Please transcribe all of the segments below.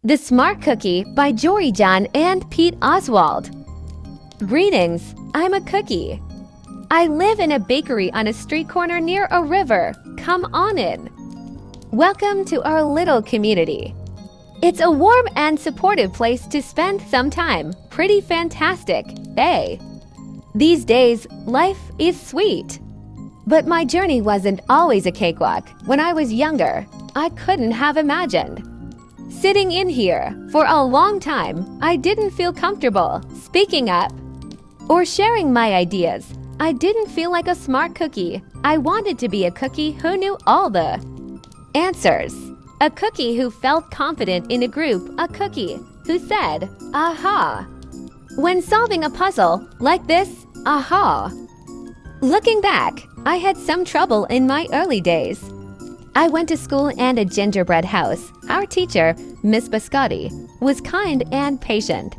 The Smart Cookie by Jory and Pete Oswald. Greetings, I'm a cookie. I live in a bakery on a street corner near a river. Come on in. Welcome to our little community. It's a warm and supportive place to spend some time. Pretty fantastic, eh? These days, life is sweet. But my journey wasn't always a cakewalk. When I was younger, I couldn't have imagined. Sitting in here for a long time, I didn't feel comfortable speaking up or sharing my ideas. I didn't feel like a smart cookie. I wanted to be a cookie who knew all the answers. A cookie who felt confident in a group. A cookie who said, aha, when solving a puzzle like this, aha. Looking back, I had some trouble in my early days. I went to school and a gingerbread house. Our teacher, Miss Biscotti, was kind and patient.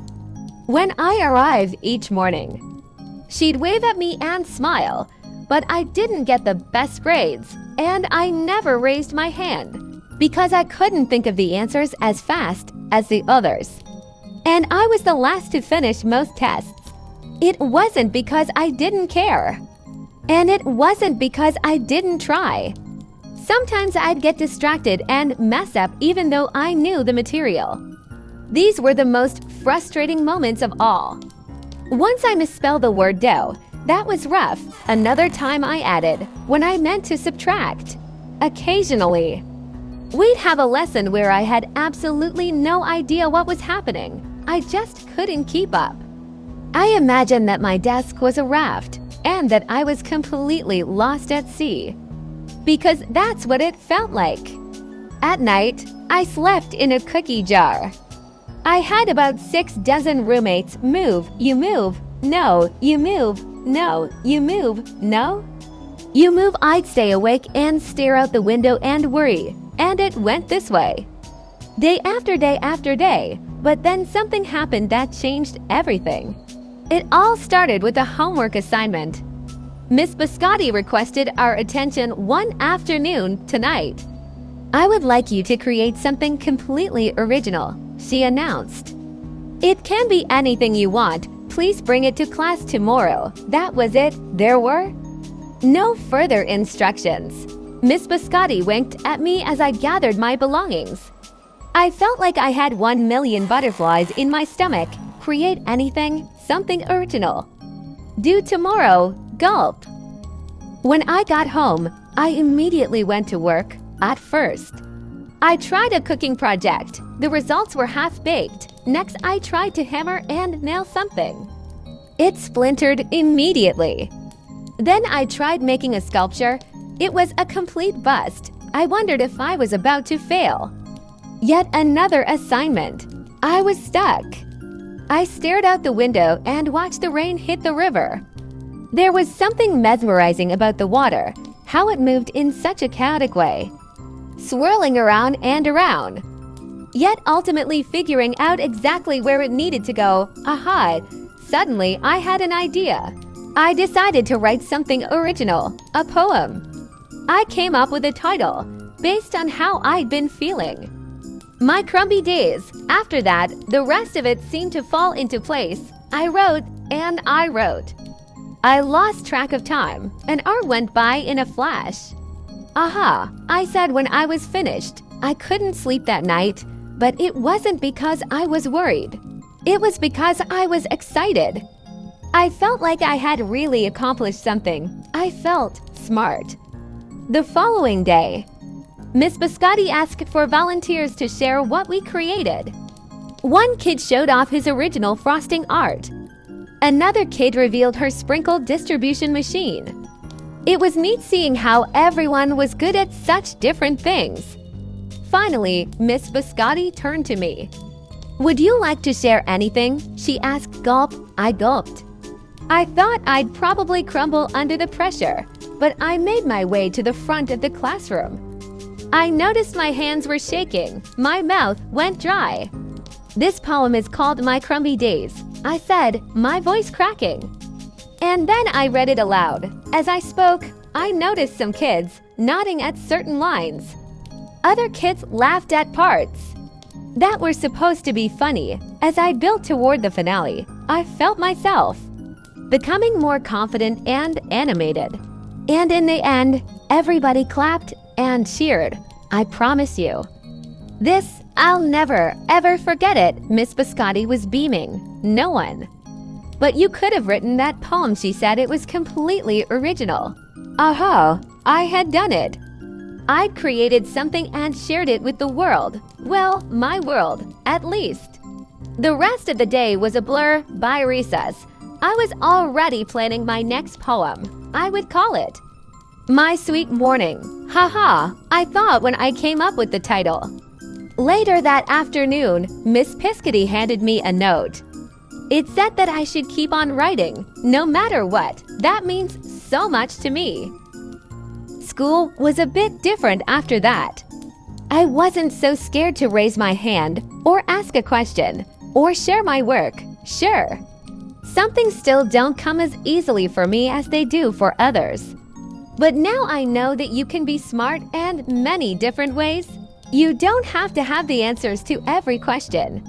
When I arrived each morning, she'd wave at me and smile, but I didn't get the best grades, and I never raised my hand because I couldn't think of the answers as fast as the others. And I was the last to finish most tests. It wasn't because I didn't care, and it wasn't because I didn't try. Sometimes I'd get distracted and mess up even though I knew the material. These were the most frustrating moments of all. Once I misspelled the word dough. That was rough. Another time I added when I meant to subtract. Occasionally, we'd have a lesson where I had absolutely no idea what was happening. I just couldn't keep up. I imagined that my desk was a raft and that I was completely lost at sea. Because that's what it felt like. At night, I slept in a cookie jar. I had about 6 dozen roommates. Move, you move, no, you move, no, you move, no. You move, I'd stay awake and stare out the window and worry. And it went this way. Day after day after day. But then something happened that changed everything. It all started with a homework assignment. Miss Biscotti requested our attention one afternoon tonight. I would like you to create something completely original, she announced. It can be anything you want. Please bring it to class tomorrow. That was it. There were no further instructions. Miss Biscotti winked at me as I gathered my belongings. I felt like I had 1 million butterflies in my stomach. Create anything, something original. Due tomorrow. Gulp. When I got home, I immediately went to work. At first, I tried a cooking project. The results were half-baked. Next, I tried to hammer and nail something. It splintered immediately. Then I tried making a sculpture. It was a complete bust. I wondered if I was about to fail. Yet another assignment. I was stuck. I stared out the window and watched the rain hit the river. There was something mesmerizing about the water, how it moved in such a chaotic way, swirling around and around, yet ultimately figuring out exactly where it needed to go. Aha! Suddenly, I had an idea. I decided to write something original, a poem. I came up with a title based on how I'd been feeling. My crumby days. After that, the rest of it seemed to fall into place. I wrote and I wrote. I lost track of time. An hour went by in a flash. Aha, I said when I was finished. I couldn't sleep that night, but it wasn't because I was worried. It was because I was excited. I felt like I had really accomplished something. I felt smart. The following day, Miss Biscotti asked for volunteers to share what we created. One kid showed off his original frosting art. Another kid revealed her sprinkle distribution machine. It was neat seeing how everyone was good at such different things. Finally, Miss Biscotti turned to me. Would you like to share anything? She asked. Gulp. I gulped. I thought I'd probably crumble under the pressure, but I made my way to the front of the classroom. I noticed my hands were shaking. My mouth went dry. This poem is called My Crumby Days, I said, my voice cracking. And then I read it aloud. As I spoke, I noticed some kids nodding at certain lines. Other kids laughed at parts. that were supposed to be funny. As I built toward the finale, I felt myself becoming more confident and animated. And in the end, everybody clapped and cheered. I promise you. This, I'll never, ever forget it. Miss Biscotti was beaming. No one. But you could have written that poem, she said. It was completely original. Aha, I had done it. I'd created something and shared it with the world. Well, my world, at least. The rest of the day was a blur. By recess, I was already planning my next poem. I would call it My Sweet Morning. Haha, I thought when I came up with the title. Later that afternoon, Miss Piscotti handed me a note. It said that I should keep on writing, no matter what. That means so much to me. School was a bit different after that. I wasn't so scared to raise my hand, or ask a question, or share my work. Sure, some things still don't come as easily for me as they do for others. But now I know that you can be smart in many different ways. You don't have to have the answers to every question,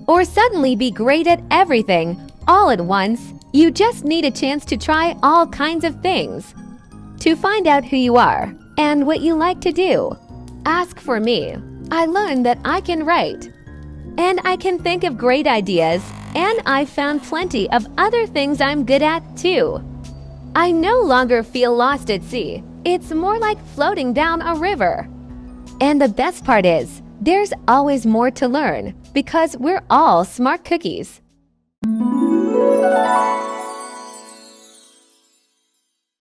or suddenly be great at everything all at once. You just need a chance to try all kinds of things, to find out who you are and what you like to do. Ask for me. I learned that I can write, and I can think of great ideas, and I found plenty of other things I'm good at too. I no longer feel lost at sea. It's more like floating down a river. And the best part is, there's always more to learn, because we're all smart cookies.